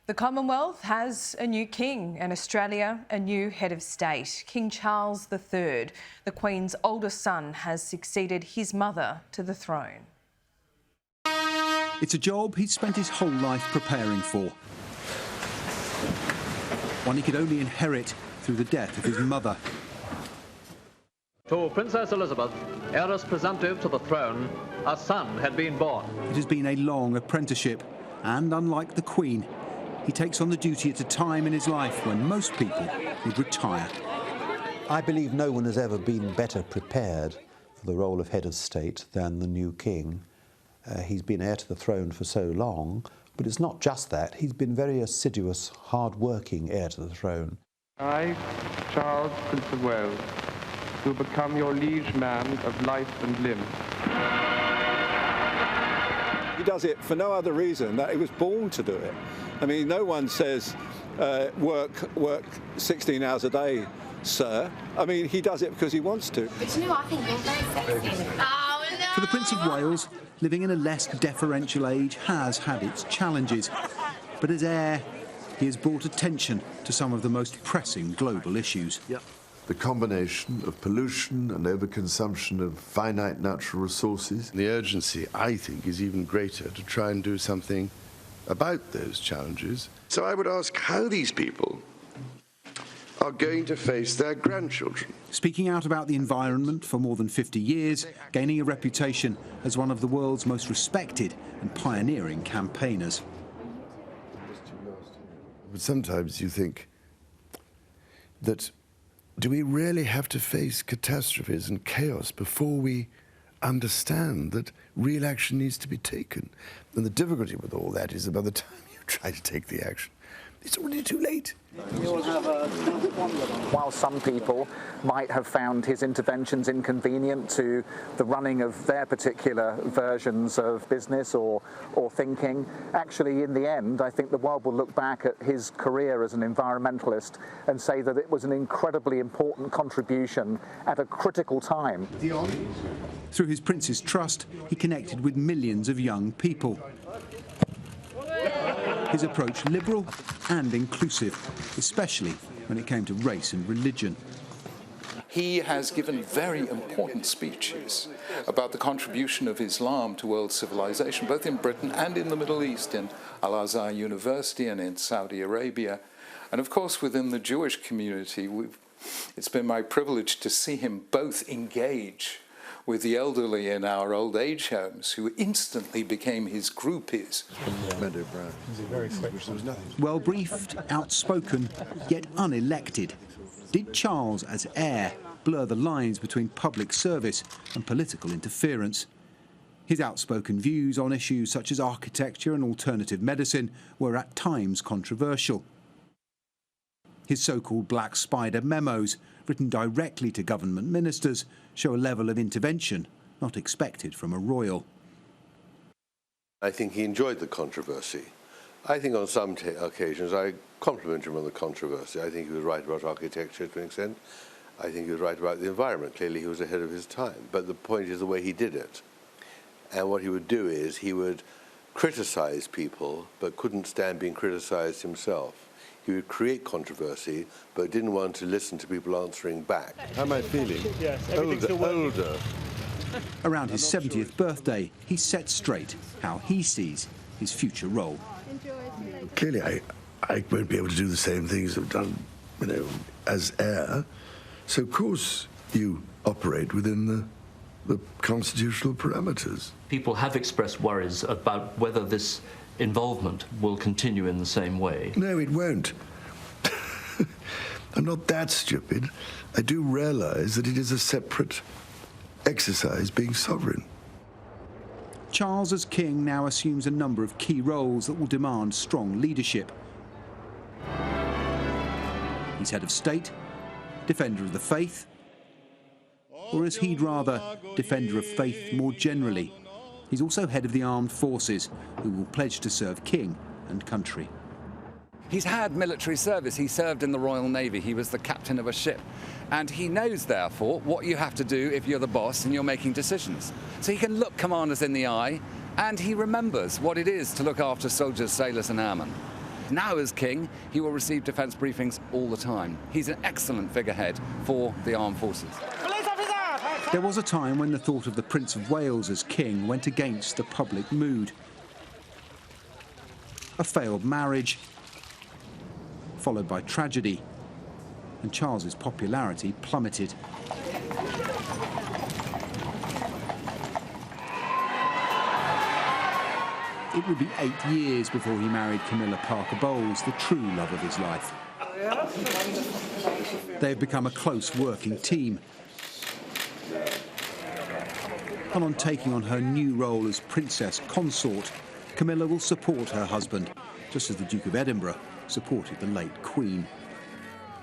The Commonwealth has a new king and Australia a new head of state. King Charles III, the Queen's oldest son, has succeeded his mother to the throne. It's a job he's spent his whole life preparing for. One he could only inherit through the death of his mother. To Princess Elizabeth, heiress presumptive to the throne, a son had been born. It has been a long apprenticeship, and unlike the Queen, he takes on the duty at a time in his life when most people would retire. I believe no one has ever been better prepared for the role of head of state than the new king. He's been heir to the throne for so long, but it's not just that. He's been very assiduous, hard-working heir to the throne. I, Charles, Prince of Wales, will become your liege man of life and limb. He does it for no other reason that he was born to do it. I mean, no one says work 16 hours a day, sir. I mean, he does it because he wants to. But you know, I think you're very sexy. Oh, no! For the Prince of Wales, living in a less deferential age has had its challenges. But as heir, he has brought attention to some of the most pressing global issues. Yep. The combination of pollution and overconsumption of finite natural resources. The urgency, I think, is even greater to try and do something about those challenges. So I would ask how these people are going to face their grandchildren. Speaking out about the environment for more than 50 years, gaining a reputation as one of the world's most respected and pioneering campaigners. But sometimes you think that, do we really have to face catastrophes and chaos before we understand that real action needs to be taken? And the difficulty with all that is that by the time you try to take the action, it's already too late. While some people might have found his interventions inconvenient to the running of their particular versions of business or thinking, actually in the end I think the world will look back at his career as an environmentalist and say that it was an incredibly important contribution at a critical time. Through his Prince's Trust, he connected with millions of young people. His approach liberal and inclusive, especially when it came to race and religion. He has given very important speeches about the contribution of Islam to world civilization, both in Britain and in the Middle East, in Al-Azhar University and in Saudi Arabia. And of course, within the Jewish community, it's been my privilege to see him both engage with the elderly in our old age homes, who instantly became his groupies. Well briefed, outspoken, yet unelected. Did Charles, as heir, blur the lines between public service and political interference? His outspoken views on issues such as architecture and alternative medicine were at times controversial. His so-called Black Spider memos, written directly to government ministers, show a level of intervention not expected from a royal. I think he enjoyed the controversy. I think on some occasions I compliment him on the controversy. I think he was right about architecture to an extent. I think he was right about the environment. Clearly he was ahead of his time. But the point is the way he did it. And what he would do is he would criticize people but couldn't stand being criticized himself. He would create controversy, but didn't want to listen to people answering back. How am I feeling? Yes, older. Around his 70th birthday, he set straight how he sees his future role. Clearly, I won't be able to do the same things I've done, as heir. So, of course, you operate within the constitutional parameters. People have expressed worries about whether this involvement will continue in the same way. No, it won't. I'm not that stupid. I do realise that it is a separate exercise being sovereign. Charles, as king, now assumes a number of key roles that will demand strong leadership. He's head of state, defender of the faith, or as he'd rather, defender of faith more generally. He's also head of the armed forces, who will pledge to serve king and country. He's had military service. He served in the Royal Navy. He was the captain of a ship. And he knows, therefore, what you have to do if you're the boss and you're making decisions. So he can look commanders in the eye, and he remembers what it is to look after soldiers, sailors and airmen. Now as king, he will receive defence briefings all the time. He's an excellent figurehead for the armed forces. There was a time when the thought of the Prince of Wales as king went against the public mood. A failed marriage, followed by tragedy, and Charles's popularity plummeted. It would be 8 years before he married Camilla Parker Bowles, the true love of his life. They've become a close working team. And on taking on her new role as Princess Consort, Camilla will support her husband, just as the Duke of Edinburgh supported the late Queen.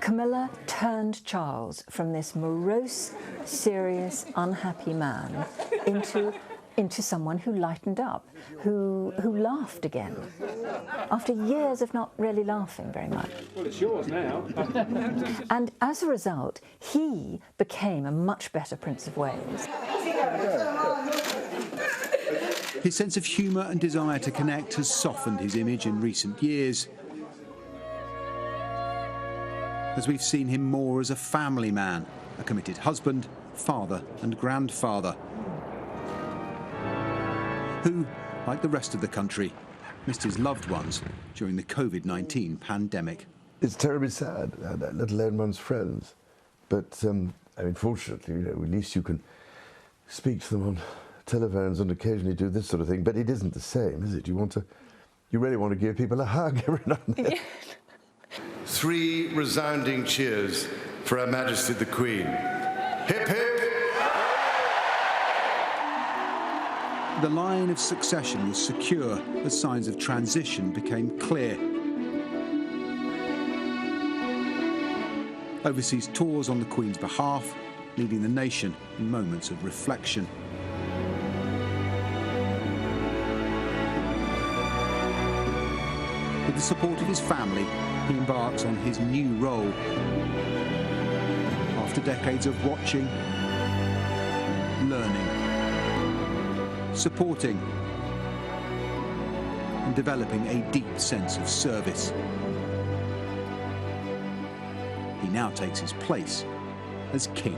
Camilla turned Charles from this morose, serious, unhappy man into someone who lightened up, who laughed again, after years of not really laughing very much. Well, it's yours now. And as a result, he became a much better Prince of Wales. His sense of humour and desire to connect has softened his image in recent years, as we've seen him more as a family man, a committed husband, father and grandfather, who, like the rest of the country, missed his loved ones during the COVID-19 pandemic. It's terribly sad, let alone one's friends. But, I mean, fortunately, you know, at least you can speak to them on telephones and occasionally do this sort of thing. But it isn't the same, is it? You really want to give people a hug every now and then. 3 resounding cheers for Her Majesty the Queen. Hip, hip! The line of succession was secure as signs of transition became clear. Overseas tours on the Queen's behalf, leading the nation in moments of reflection. With the support of his family, he embarks on his new role. After decades of watching, learning, supporting, and developing a deep sense of service, he now takes his place as king.